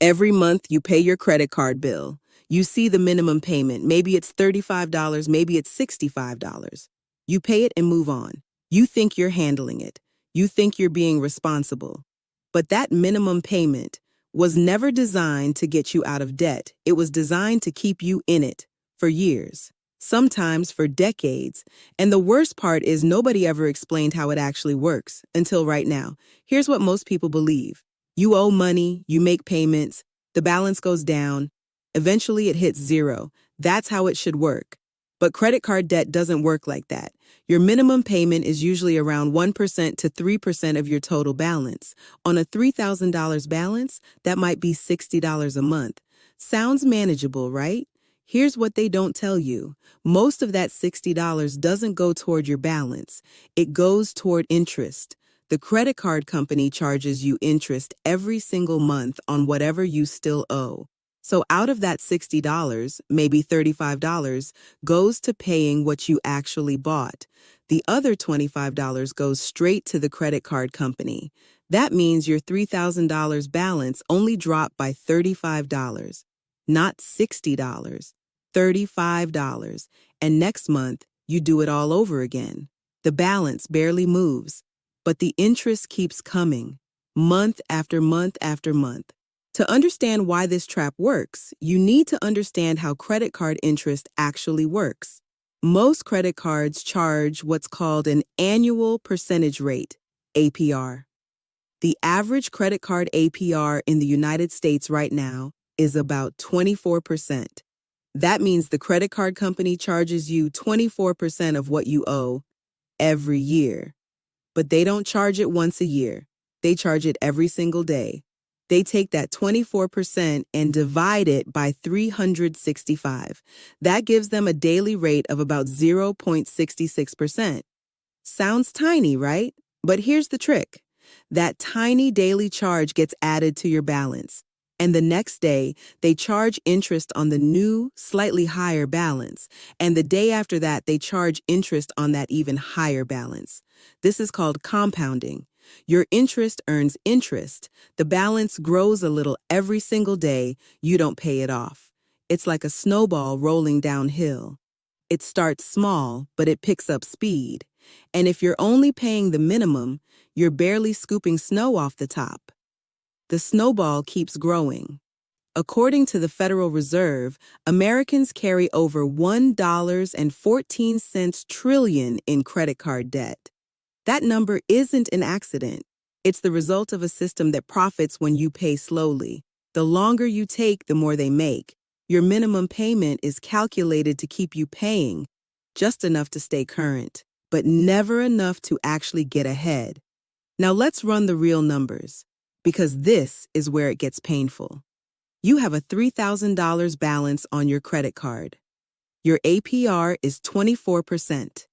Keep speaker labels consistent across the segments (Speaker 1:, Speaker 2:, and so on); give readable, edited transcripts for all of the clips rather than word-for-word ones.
Speaker 1: Every month you pay your credit card bill. You see the minimum payment. Maybe it's $35, maybe it's $65. You pay it and move on. You think you're handling it. You think you're being responsible. But that minimum payment was never designed to get you out of debt. It was designed to keep you in it for years, sometimes for decades. And the worst part is nobody ever explained how it actually works until right now. Here's what most people believe. You owe money, you make payments, the balance goes down, eventually it hits zero. That's how it should work. But credit card debt doesn't work like that. Your minimum payment is usually around 1% to 3% of your total balance. On a $3,000 balance, that might be $60 a month. Sounds manageable, right? Here's what they don't tell you. Most of that $60 doesn't go toward your balance. It goes toward interest. The credit card company charges you interest every single month on whatever you still owe. So out of that $60, maybe $35 goes to paying what you actually bought. The other $25 goes straight to the credit card company. That means your $3,000 balance only dropped by $35, not $60, $35. And next month, you do it all over again. The balance barely moves, but the interest keeps coming, month after month after month. To understand why this trap works, you need to understand how credit card interest actually works. Most credit cards charge what's called an annual percentage rate, APR. The average credit card APR in the United States right now is about 24%. That means the credit card company charges you 24% of what you owe every year. But they don't charge it once a year. They charge it every single day. They take that 24% and divide it by 365. That gives them a daily rate of about 0.66%. Sounds tiny, right? But here's the trick. That tiny daily charge gets added to your balance. And the next day, they charge interest on the new, slightly higher balance. And the day after that, they charge interest on that even higher balance. This is called compounding. Your interest earns interest. The balance grows a little every single day. You don't pay it off. It's like a snowball rolling downhill. It starts small, but it picks up speed. And if you're only paying the minimum, you're barely scooping snow off the top. The snowball keeps growing. According to the Federal Reserve, Americans carry over $1.14 trillion in credit card debt. That number isn't an accident. It's the result of a system that profits when you pay slowly. The longer you take, the more they make. Your minimum payment is calculated to keep you paying, just enough to stay current, but never enough to actually get ahead. Now let's run the real numbers, because this is where it gets painful. You have a $3,000 balance on your credit card. Your APR is 24%.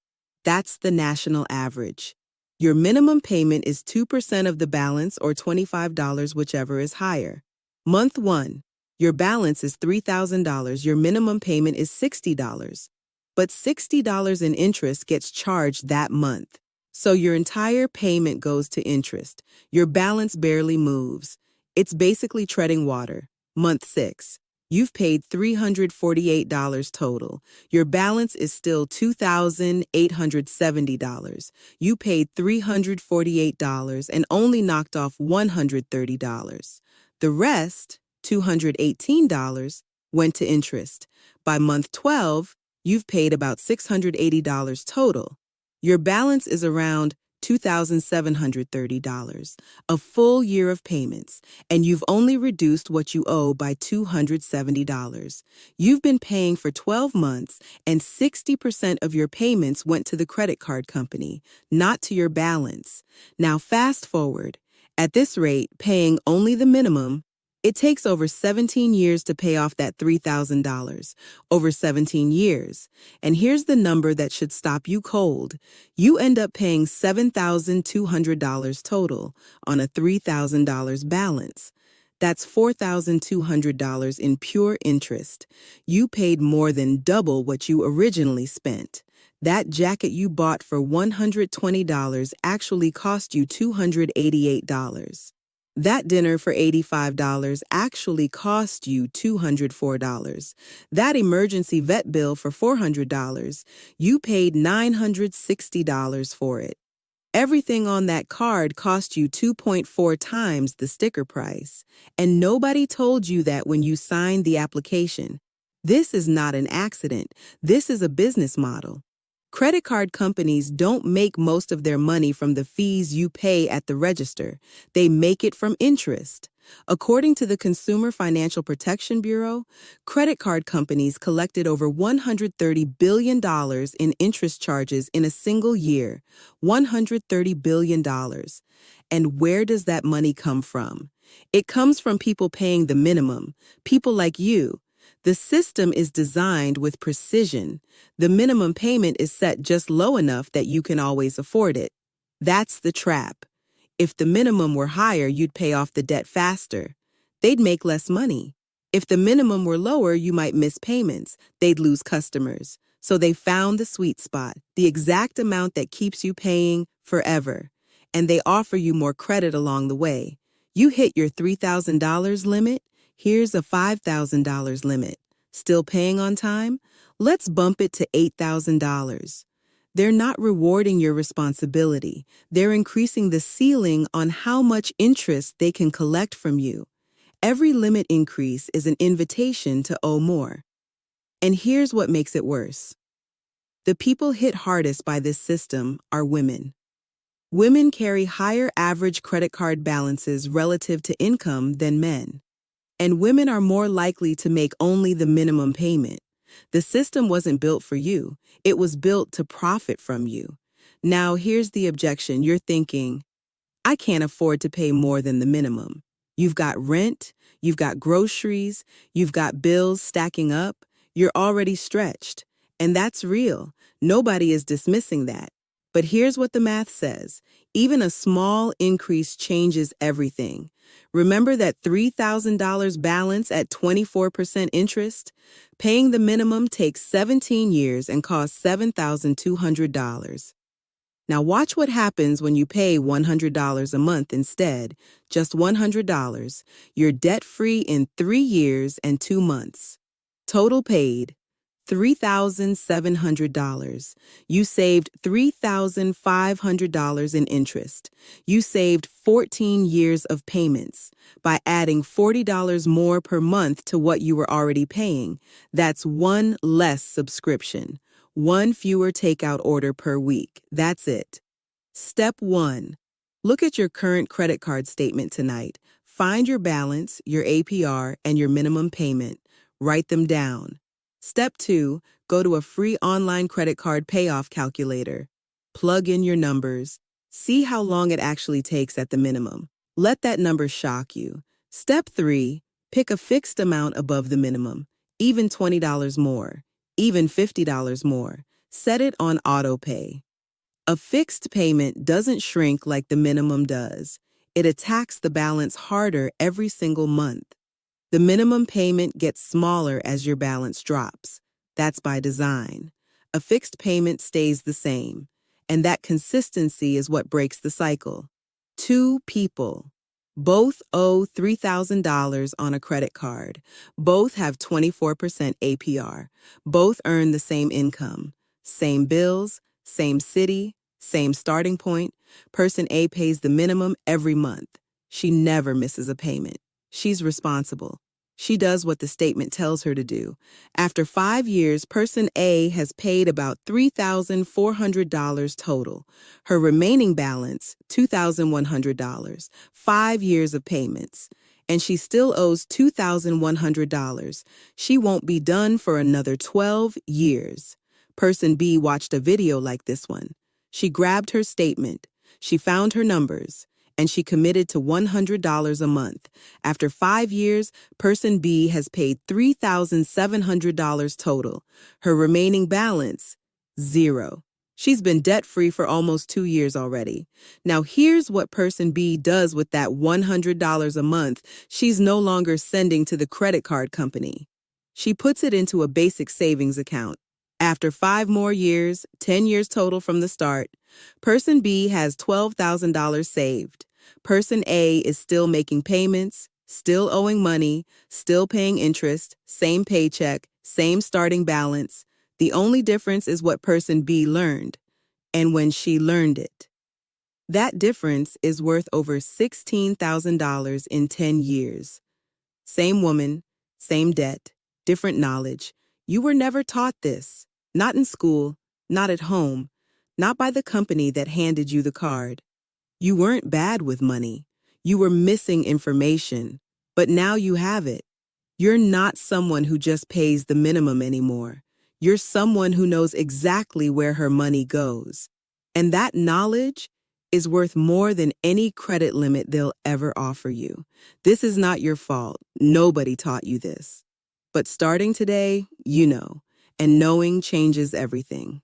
Speaker 1: That's the national average. Your minimum payment is 2% of the balance or $25, whichever is higher. Month 1, your balance is $3,000. Your minimum payment is $60. But $60 in interest gets charged that month. So your entire payment goes to interest. Your balance barely moves. It's basically treading water. Month 6. You've paid $348 total. Your balance is still $2,870. You paid $348 and only knocked off $130. The rest, $218, went to interest. By month 12, you've paid about $680 total. Your balance is around $2,730, a full year of payments, and you've only reduced what you owe by $270. You've been paying for 12 months, and 60% of your payments went to the credit card company, not to your balance. Now fast forward. At this rate, paying only the minimum, it takes over 17 years to pay off that $3,000, over 17 years. And here's the number that should stop you cold. You end up paying $7,200 total on a $3,000 balance. That's $4,200 in pure interest. You paid more than double what you originally spent. That jacket you bought for $120 actually cost you $288. That dinner for $85 actually cost you $204. That emergency vet bill for $400, you paid $960 for it. Everything on that card cost you 2.4 times the sticker price, and nobody told you that when you signed the application. This is not an accident. This is a business model. Credit card companies don't make most of their money from the fees you pay at the register. They make it from interest. According to the Consumer Financial Protection Bureau, credit card companies collected over $130 billion in interest charges in a single year. $130 billion. And where does that money come from? It comes from people paying the minimum, people like you. The system is designed with precision. The minimum payment is set just low enough that you can always afford it. That's the trap. If the minimum were higher, you'd pay off the debt faster. They'd make less money. If the minimum were lower, you might miss payments. They'd lose customers. So they found the sweet spot, the exact amount that keeps you paying forever. And they offer you more credit along the way. You hit your $3,000 limit. Here's a $5,000 limit. Still paying on time? Let's bump it to $8,000. They're not rewarding your responsibility. They're increasing the ceiling on how much interest they can collect from you. Every limit increase is an invitation to owe more. And here's what makes it worse. The people hit hardest by this system are women. Women carry higher average credit card balances relative to income than men. And women are more likely to make only the minimum payment. The system wasn't built for you. It was built to profit from you. Now, here's the objection. You're thinking, I can't afford to pay more than the minimum. You've got rent, you've got groceries, you've got bills stacking up. You're already stretched. And that's real. Nobody is dismissing that. But here's what the math says. Even a small increase changes everything. Remember that $3,000 balance at 24% interest? Paying the minimum takes 17 years and costs $7,200. Now watch what happens when you pay $100 a month instead, just $100. You're debt-free in 3 years and 2 months. Total paid, $3,700. You saved $3,500 in interest. You saved 14 years of payments by adding $40 more per month to what you were already paying. That's one less subscription, one fewer takeout order per week. That's it. Step 1. Look at your current credit card statement tonight. Find your balance, your APR, and your minimum payment. Write them down. Step 2, go to a free online credit card payoff calculator. Plug in your numbers. See how long it actually takes at the minimum. Let that number shock you. Step 3, pick a fixed amount above the minimum, even $20 more, even $50 more. Set it on auto pay. A fixed payment doesn't shrink like the minimum does. It attacks the balance harder every single month. The minimum payment gets smaller as your balance drops. That's by design. A fixed payment stays the same, and that consistency is what breaks the cycle. 2 people. Both owe $3,000 on a credit card. Both have 24% APR. Both earn the same income. Same bills, same city, same starting point. Person A pays the minimum every month. She never misses a payment. She's responsible. She does what the statement tells her to do. After 5 years, person A has paid about $3,400 total. Her remaining balance, $2,100. 5 years of payments. And she still owes $2,100. She won't be done for another 12 years. Person B watched a video like this one. She grabbed her statement. She found her numbers. And she committed to $100 a month. After 5 years, person B has paid $3,700 total. Her remaining balance, $0. She's been debt-free for almost 2 years already. Now here's what person B does with that $100 a month she's no longer sending to the credit card company. She puts it into a basic savings account. After 5 more years, 10 years total from the start, person B has $12,000 saved. Person A is still making payments, still owing money, still paying interest, same paycheck, same starting balance. The only difference is what person B learned and when she learned it. That difference is worth over $16,000 in 10 years. Same woman, same debt, different knowledge. You were never taught this. Not in school, not at home, not by the company that handed you the card. You weren't bad with money. You were missing information, but now you have it. You're not someone who just pays the minimum anymore. You're someone who knows exactly where her money goes. And that knowledge is worth more than any credit limit they'll ever offer you. This is not your fault. Nobody taught you this. But starting today, you know, and knowing changes everything.